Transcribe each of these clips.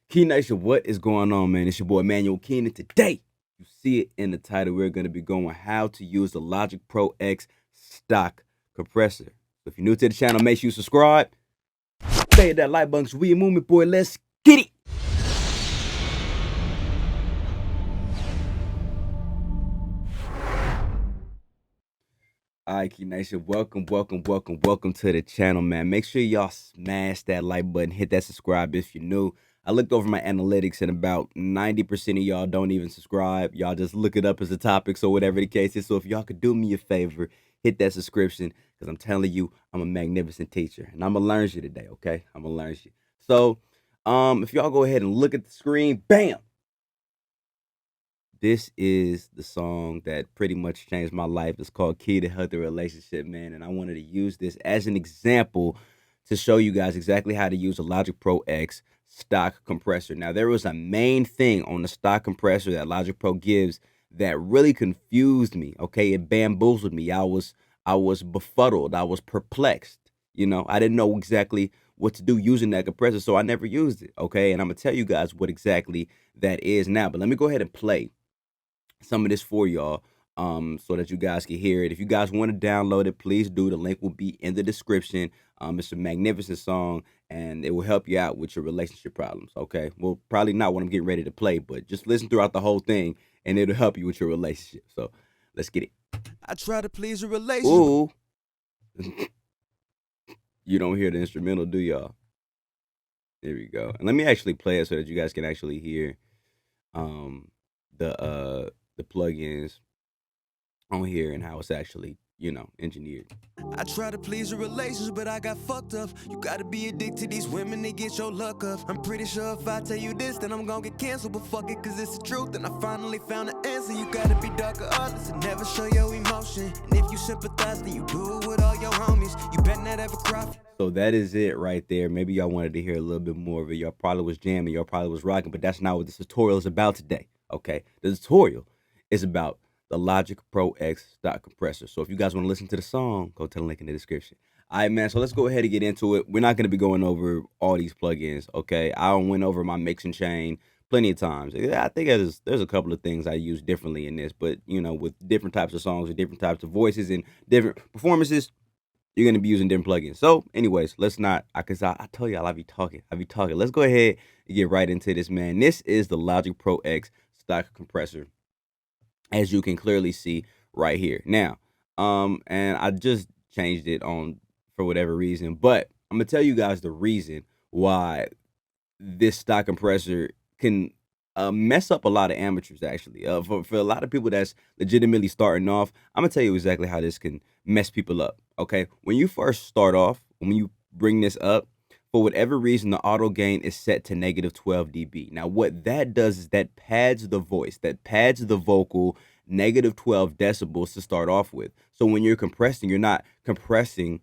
Key Nation, what is going on, man? It's your boy Manuel Keenan. Today, you see it in the title. We're going to be going how to use the Logic Pro X stock compressor. So if you're new to the channel, make sure you subscribe. Hit that like button. So we move me, boy. Let's get it. All right, Key Nation, welcome to the channel, man. Make sure y'all smash that like button, hit that subscribe if you're new. I looked over my analytics and about 90% of y'all don't even subscribe. Y'all just look it up as a topic, so whatever the case is. So if y'all could do me a favor, hit that subscription, because I'm telling you, I'm a magnificent teacher, and I'm going to learn you today, okay? I'm going to learn you. So if y'all go ahead and look at the screen, bam! This is the song that pretty much changed my life. It's called Key to Healthy Relationship, man. And I wanted to use this as an example to show you guys exactly how to use a Logic Pro X stock compressor. Now, there was a main thing on the stock compressor that Logic Pro gives that really confused me. Okay, it bamboozled me. I was befuddled. I was perplexed. I didn't know exactly what to do using that compressor, so I never used it. Okay, and I'm gonna tell you guys what exactly that is now. But let me go ahead and play some of this for y'all so that you guys can hear it. If you guys want to download it, please do. The link will be in the description. It's a magnificent song, and it will help you out with your relationship problems, okay? Well, probably not what I'm getting ready to play, but just listen throughout the whole thing, and it'll help you with your relationship. So let's get it. I try to please a relationship. Ooh. You don't hear the instrumental, do y'all? There we go. And let me actually play it so that you guys can actually hear the plugins on here and how it's actually, engineered. I try to please a relationship, but I got fucked up. You gotta be addicted to these women, they get your luck up. I'm pretty sure if I tell you this, then I'm gonna get canceled, but fuck it, cause it's the truth. And I finally found the answer. You gotta be darker honest and never show your emotion. And if you sympathize, then you do it with all your homies. You better not ever cry. So that is it right there. Maybe y'all wanted to hear a little bit more of it. Y'all probably was jamming, y'all probably was rocking, but that's not what this tutorial is about today, okay? The tutorial is about the Logic Pro X stock compressor. So if you guys want to listen to the song, go to the link in the description. All right, man, so let's go ahead and get into it. We're not going to be going over all these plugins, okay? I went over my mixing chain plenty of times. I think there's a couple of things I use differently in this, but, with different types of songs, with different types of voices and different performances, you're going to be using different plugins. So anyways, let's not, because I told y'all I'll be talking. Let's go ahead and get right into this, man. This is the Logic Pro X stock compressor, as you can clearly see right here. Now, and I just changed it on for whatever reason, but I'm gonna tell you guys the reason why this stock compressor can mess up a lot of amateurs, actually. For a lot of people that's legitimately starting off, I'm gonna tell you exactly how this can mess people up, okay? When you first start off, when you bring this up, for whatever reason, the auto gain is set to negative 12 dB. Now, what that does is that pads the voice, that pads the vocal negative 12 decibels to start off with. So when you're compressing, you're not compressing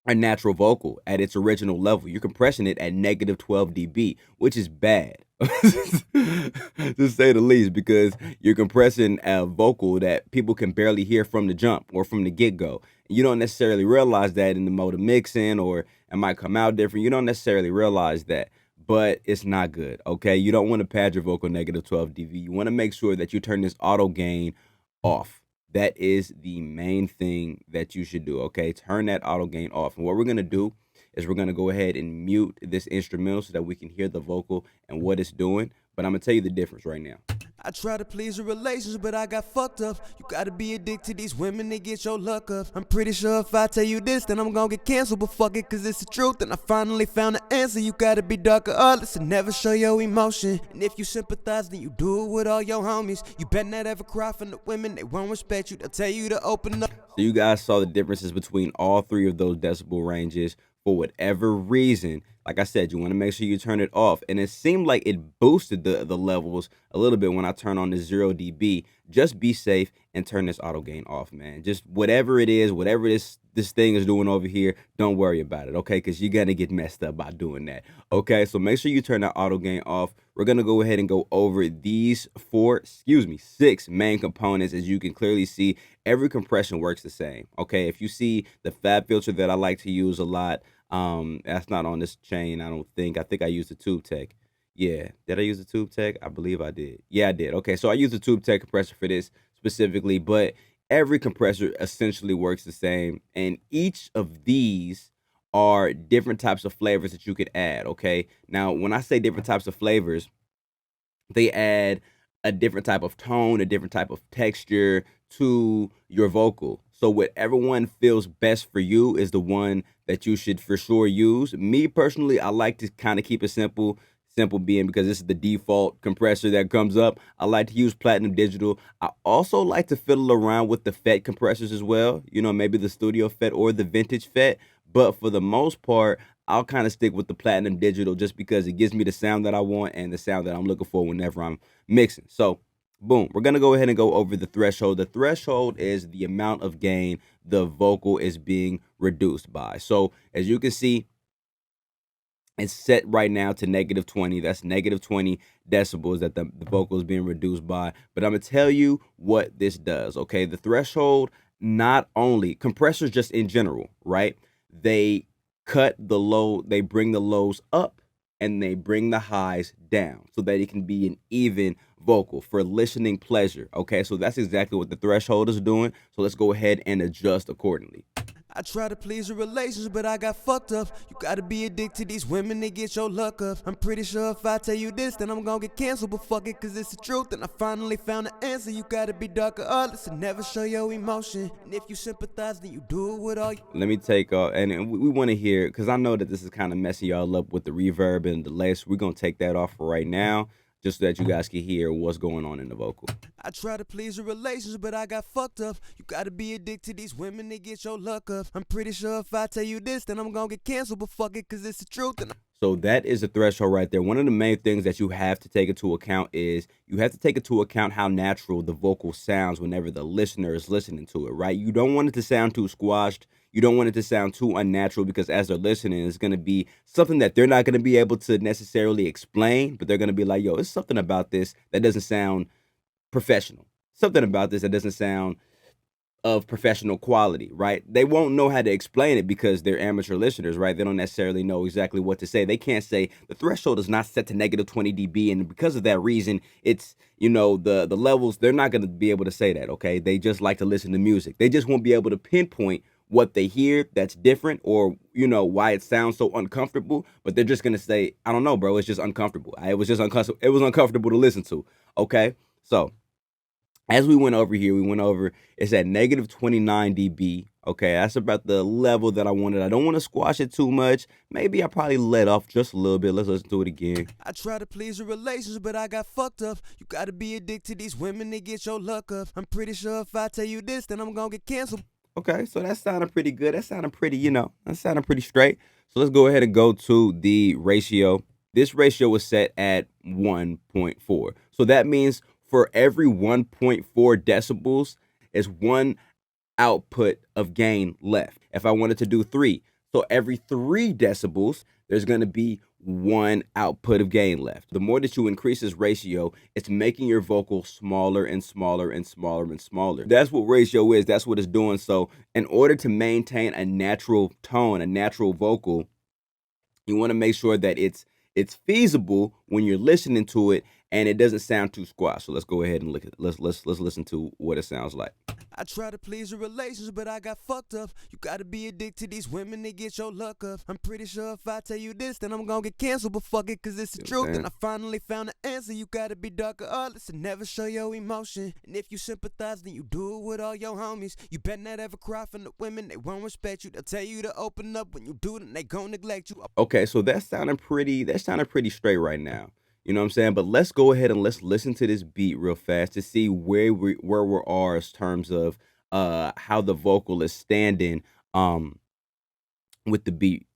a natural vocal at its original level. You're compressing it at negative 12 dB, which is bad, to say the least, because you're compressing a vocal that people can barely hear from the jump or from the get-go. You don't necessarily realize that in the mode of mixing, or it might come out different. You don't necessarily realize that, but it's not good, okay? You don't want to pad your vocal negative 12 dB. You want to make sure that you turn this auto gain off. That is the main thing that you should do, okay? Turn that auto gain off. And what we're going to do is we're going to go ahead and mute this instrumental so that we can hear the vocal and what it's doing. But I'm going to tell you the difference right now. I try to please a relationship, but I got fucked up. You gotta be addicted to these women, they get your luck up. I'm pretty sure if I tell you this, then I'm gonna get canceled, but fuck it, cause it's the truth. And I finally found the answer. You gotta be darker honest and never show your emotion. And if you sympathize, then you do it with all your homies. You better not ever cry from the women, they won't respect you. They'll tell you to open up. So you guys saw the differences between all three of those decibel ranges. For whatever reason, like I said, you want to make sure you turn it off. And it seemed like it boosted the levels a little bit when I turn on the 0 dB. Just be safe and turn this auto gain off, man. Just whatever it is, whatever this thing is doing over here, don't worry about it, okay? Because you're going to get messed up by doing that, okay? So make sure you turn that auto gain off. We're going to go ahead and go over these 6 main components. As you can clearly see, every compression works the same, okay? If you see the fab filter that I like to use a lot, that's not on this chain, I don't think. I think I use the Tube Tech. Yeah. Did I use a tube tech? I believe I did. Yeah, I did. Okay, so I used a tube tech compressor for this specifically, but every compressor essentially works the same, and each of these are different types of flavors that you could add. Okay, now when I say different types of flavors, they add a different type of tone, a different type of texture to your vocal. So whatever one feels best for you is the one that you should for sure use. Me personally, I like to kind of keep it simple. Simple being because this is the default compressor that comes up. I like to use Platinum Digital. I also like to fiddle around with the FET compressors as well. You know, maybe the Studio FET or the Vintage FET. But for the most part, I'll kind of stick with the Platinum Digital just because it gives me the sound that I want and the sound that I'm looking for whenever I'm mixing. So, boom, we're going to go ahead and go over the threshold. The threshold is the amount of gain the vocal is being reduced by. So, as you can see, it's set right now to -20. That's -20 decibels that the vocal is being reduced by. But I'm going to tell you what this does, okay? The threshold, not only compressors just in general, right? They cut the low, they bring the lows up and they bring the highs down so that it can be an even vocal for listening pleasure, okay? So that's exactly what the threshold is doing. So let's go ahead and adjust accordingly. I try to please the relationship, but I got fucked up. You gotta be addicted to these women, they get your luck up. I'm pretty sure if I tell you this, then I'm gonna get canceled, but fuck it, cause it's the truth. And I finally found the answer. You gotta be darker, heartless, and never show your emotion. And if you sympathize, then you do it with all you. Let me take and we wanna hear, because I know that this is kind of messing y'all up with the reverb and the delay, so we're gonna take that off for right now, just so that you guys can hear what's going on in the vocal. I try to please the relationship, but I got fucked up. You gotta be addicted to these women, they get your luck up. I'm pretty sure if I tell you this, then I'm gonna get canceled, but fuck it, cause it's the truth. So that is the threshold right there. One of the main things that you have to take into account is you have to take into account how natural the vocal sounds whenever the listener is listening to it, right? You don't want it to sound too squashed. You don't want it to sound too unnatural because as they're listening, it's going to be something that they're not going to be able to necessarily explain, but they're going to be like, yo, it's something about this that doesn't sound professional. Something about this that doesn't sound of professional quality, right? They won't know how to explain it because they're amateur listeners, right? They don't necessarily know exactly what to say. They can't say the threshold is not set to -20 dB, and because of that reason, it's, you know, the levels, they're not going to be able to say that, okay? They just like to listen to music. They just won't be able to pinpoint what they hear that's different or, you know, why it sounds so uncomfortable, but they're just going to say, I don't know, bro, it's just uncomfortable. It was just uncomfortable. It was uncomfortable to listen to, okay? So, as we went over here, it's at -29 dB. Okay, that's about the level that I wanted. I don't want to squash it too much. Maybe I probably let off just a little bit. Let's listen to it again. I try to please the relationship, but I got fucked up. You gotta be addicted to these women, they get your luck up. I'm pretty sure if I tell you this, then I'm gonna get canceled. Okay, so that sounded pretty good. That sounded pretty, that sounded pretty straight. So let's go ahead and go to the ratio. This ratio was set at 1.4. So that means for every 1.4 decibels is one output of gain left. If I wanted to do 3, so every 3 decibels, there's going to be one output of gain left. The more that you increase this ratio, it's making your vocal smaller and smaller and smaller and smaller. That's what ratio is. That's what it's doing. So in order to maintain a natural tone, a natural vocal, you want to make sure that it's feasible when you're listening to it and it doesn't sound too squashed. So let's go ahead and let's listen to what it sounds like. I try to please the relationship, but I got fucked up. You gotta be addicted to these women, they get your luck up. I'm pretty sure if I tell you this, then I'm gonna get canceled, but fuck it, cause it's the truth. And I finally found the answer. You gotta be darker, heartless, and never show your emotion. And if you sympathize, then you do it with all your homies. You better not ever cry from the women, they won't respect you. They'll tell you to open up. When you do, then they gon' neglect you. Okay, so that sounded pretty straight right now. You know what I'm saying? But let's go ahead and let's listen to this beat real fast to see where we are in terms of how the vocal is standing with the beat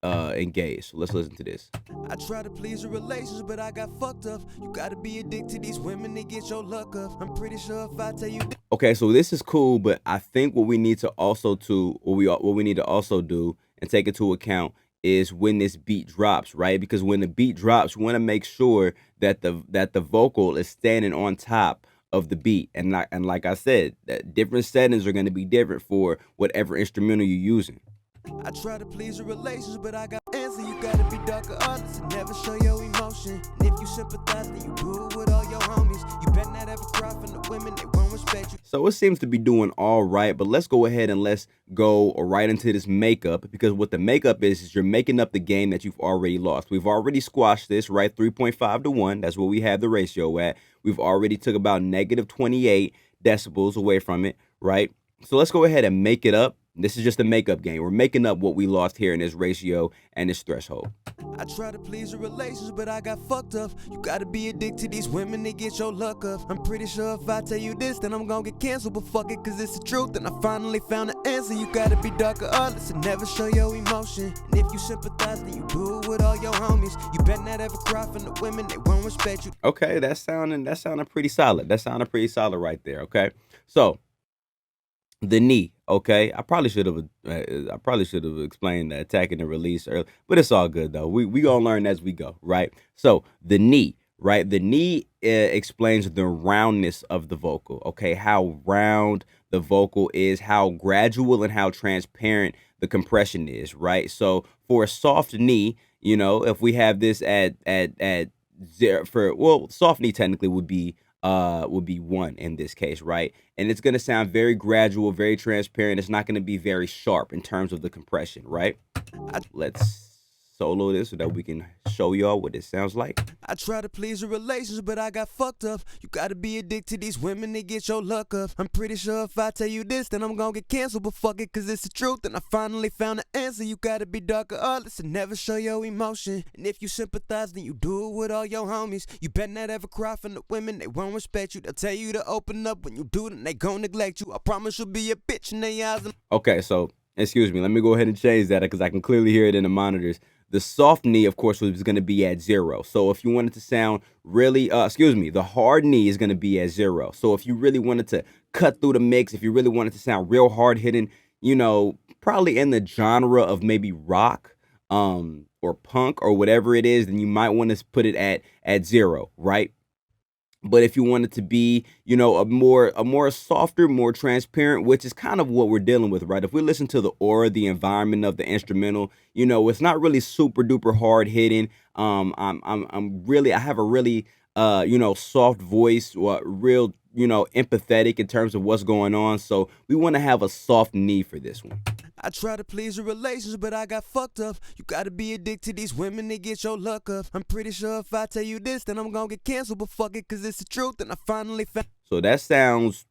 engaged. So let's listen to this. I try to please the relationship, but I got fucked up. You gotta be addicted to these women, they get your luck up. I'm pretty sure if I tell you. Okay, so this is cool, but I think what we need to also do and take into account is when this beat drops, right? Because when the beat drops, we want to make sure that the vocal is standing on top of the beat, and like I said, that different settings are going to be different for whatever instrumental you're using. I try to please the relationship, but I got answer. You gotta be darker artists and never show your emotion. And if you sympathize, then you do it with all your homies. You better not ever cry from the women, they won't respect you. So it seems to be doing all right, but let's go ahead and let's go right into this makeup, because what the makeup is you're making up the game that you've already lost. We've already squashed this, right? 3.5 to 1. That's what we have the ratio at. We've already took about negative 28 decibels away from it, right? So let's go ahead and make it up. This is just a makeup game. We're making up what we lost here in this ratio and this threshold. I try to please your relations, but I got fucked up. You gotta be addicted to these women to get your luck up. I'm pretty sure if I tell you this, then I'm gonna get canceled, but fuck it, cause it's the truth. And I finally found the answer. You gotta be darker artists and never show your emotion. And if you sympathize, then you do it with all your homies. You better not ever cry from the women, they won't respect you. Okay, that's sounding pretty solid. That sounded pretty solid right there, okay? So, the knee, okay. I probably should have explained the attack and the release earlier, but it's all good though. We gonna learn as we go, right? So the knee, right? The knee explains the roundness of the vocal, okay? How round the vocal is, how gradual and how transparent the compression is, right? So for a soft knee, you know, if we have this at zero soft knee technically would be 1 in this case, right? And it's going to sound very gradual, very transparent. It's not going to be very sharp in terms of the compression, right? Let's solo this so that we can show y'all what it sounds like. I try to please your relations, but I got fucked up. You gotta be addicted to these women to get your luck up. I'm pretty sure if I tell you this, then I'm gonna get canceled, but fuck it, cause it's the truth. And I finally found the answer. You gotta be darker artists and never show your emotion. And if you sympathize, then you do it with all your homies. You better not ever cry from the women, they won't respect you. They'll tell you to open up. When you do, then they gon' neglect you. I promise you'll be a bitch in their eyes. Okay, so excuse me, let me go ahead and change that because I can clearly hear it in the monitors. The soft knee, of course, was going to be at 0. So if you wanted to sound really, the hard knee is going to be at 0. So if you really wanted to cut through the mix, if you really wanted to sound real hard hitting, you know, probably in the genre of maybe rock, or punk or whatever it is, then you might want to put it at 0, right? But if you want it to be, you know, a more softer, more transparent, which is kind of what we're dealing with, right? If we listen to the aura, the environment of the instrumental, you know, it's not really super duper hard hitting. I have a really, you know, soft voice, real, you know, empathetic in terms of what's going on. So we want to have a soft knee for this one. I try to please your relations, but I got fucked up. You gotta be addicted to these women to get your luck up. I'm pretty sure if I tell you this, then I'm gonna get canceled, but fuck it, cause it's the truth. And I finally found. So that sounds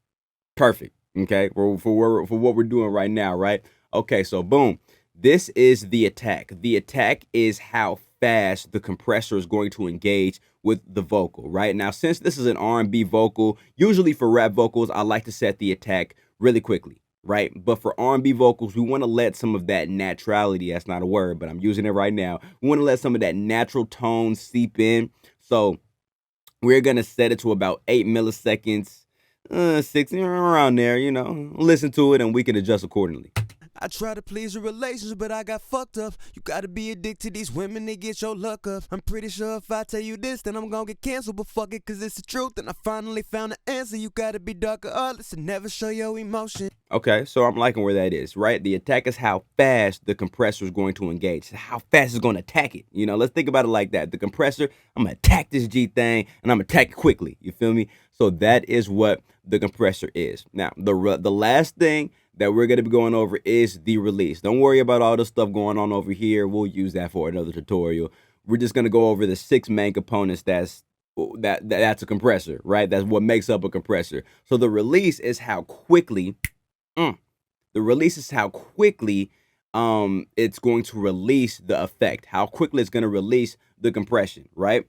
perfect, okay, for what we're doing right now, right? Okay, so boom. This is the attack. The attack is how fast the compressor is going to engage with the vocal, right? Now, since this is an R&B vocal, usually for rap vocals, I like to set the attack really quickly, right? But for R&B vocals, we want to let some of that naturality, that's not a word, but I'm using it right now. We want to let some of that natural tone seep in. So we're going to set it to about 8 milliseconds, 6, around there, you know. Listen to it and we can adjust accordingly. I try to please your relations, but I got fucked up. You gotta be addicted to these women to get your luck up. I'm pretty sure if I tell you this, then I'm gonna get canceled, but fuck it, cause it's the truth. And I finally found the answer. You gotta be darker artists and never show your emotion. Okay, so I'm liking where that is, right? The attack is how fast the compressor is going to engage, how fast it's going to attack it. You know, let's think about it like that. The compressor, I'm gonna attack this G thing, and I'm gonna attack it quickly. You feel me? So that is what the compressor is. Now, the last thing that we're going to be going over is the release. Don't worry about all the stuff going on over here. We'll use that for another tutorial. We're just going to go over the 6 main components that's a compressor, right? That's what makes up a compressor. So the release is how quickly it's going to release the effect, how quickly it's going to release the compression, right?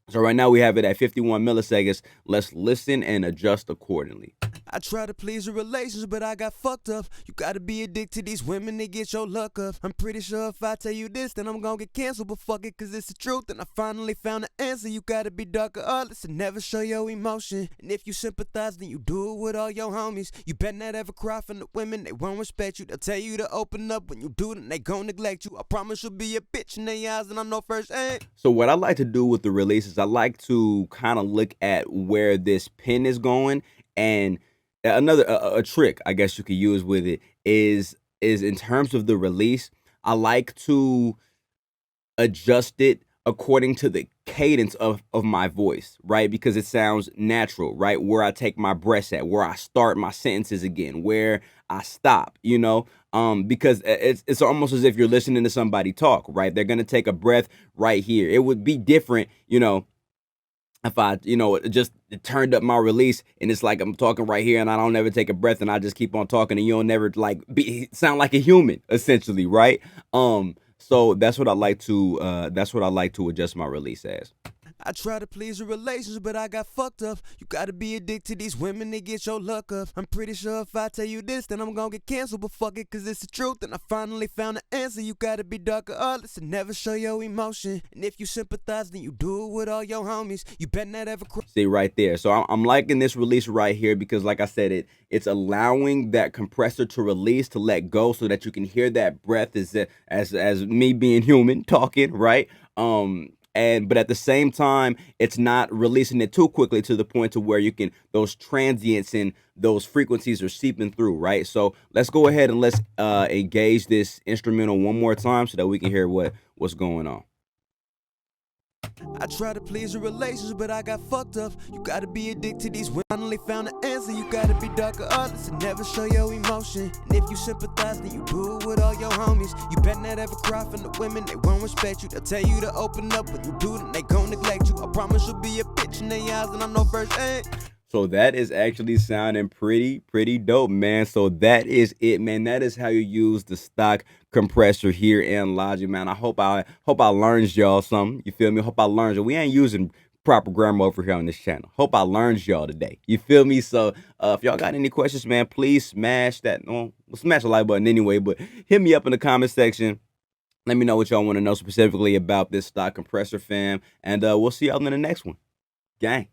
So right now we have it at 51 milliseconds. Let's listen and adjust accordingly. I try to please your relations, but I got fucked up. You gotta be addicted to these women to get your luck up. I'm pretty sure if I tell you this, then I'm gonna get canceled, but fuck it, cause it's the truth. And I finally found the answer. You gotta be darker artists and never show your emotion. And if you sympathize, then you do it with all your homies. You better not ever cry from the women, they won't respect you. They'll tell you to open up. When you do, then they gon' neglect you. I promise you'll be a bitch in their eyes, and I know firsthand. So what I like to do with the releases, I like to kind of look at where this pin is going, and another a trick I guess you could use with it is in terms of the release, I like to adjust it according to the cadence of my voice, right? Because it sounds natural, right? Where I take my breaths at, where I start my sentences again, where I stop, you know? Because it's almost as if you're listening to somebody talk, right? They're gonna take a breath right here. It would be different, you know, if I, you know, just turned up my release and it's like I'm talking right here and I don't ever take a breath and I just keep on talking and you don't never like sound like a human essentially, right? So that's what I like to adjust my release as. I try to please a relationship, but I got fucked up. You gotta be addicted to these women to get your luck up. I'm pretty sure if I tell you this, then I'm gonna get canceled, but fuck it, cause it's the truth. And I finally found the answer. You gotta be darker, heartless, and never show your emotion. And if you sympathize, then you do it with all your homies. You better not ever cry. See right there. So I'm liking this release right here because, like I said, it's allowing that compressor to release, to let go, so that you can hear that breath as me being human talking, right? But at the same time, it's not releasing it too quickly to the point to where you can, those transients and those frequencies are seeping through, right? So let's go ahead and let's engage this instrumental one more time so that we can hear what's going on. I try to please a relationship, but I got fucked up. You gotta be addicted to these women. Finally found the answer. You gotta be darker, honest, and never show your emotion. And if you sympathize, then you do it with all your homies. You better not ever cry from the women, they won't respect you. They'll tell you to open up, when you do, then they gon' neglect you. I promise you'll be a bitch in their eyes, and I know firsthand. So that is actually sounding pretty dope, man. So that is it, man. That is how you use the stock compressor here in Logic, man. I hope I learned y'all something. You feel me? Hope I learned you. We ain't using proper grammar over here on this channel. Hope I learned y'all today. You feel me? So if y'all got any questions, man, please smash that. Well, smash the like button anyway, but hit me up in the comment section. Let me know what y'all want to know specifically about this stock compressor, fam. And we'll see y'all in the next one. Gang.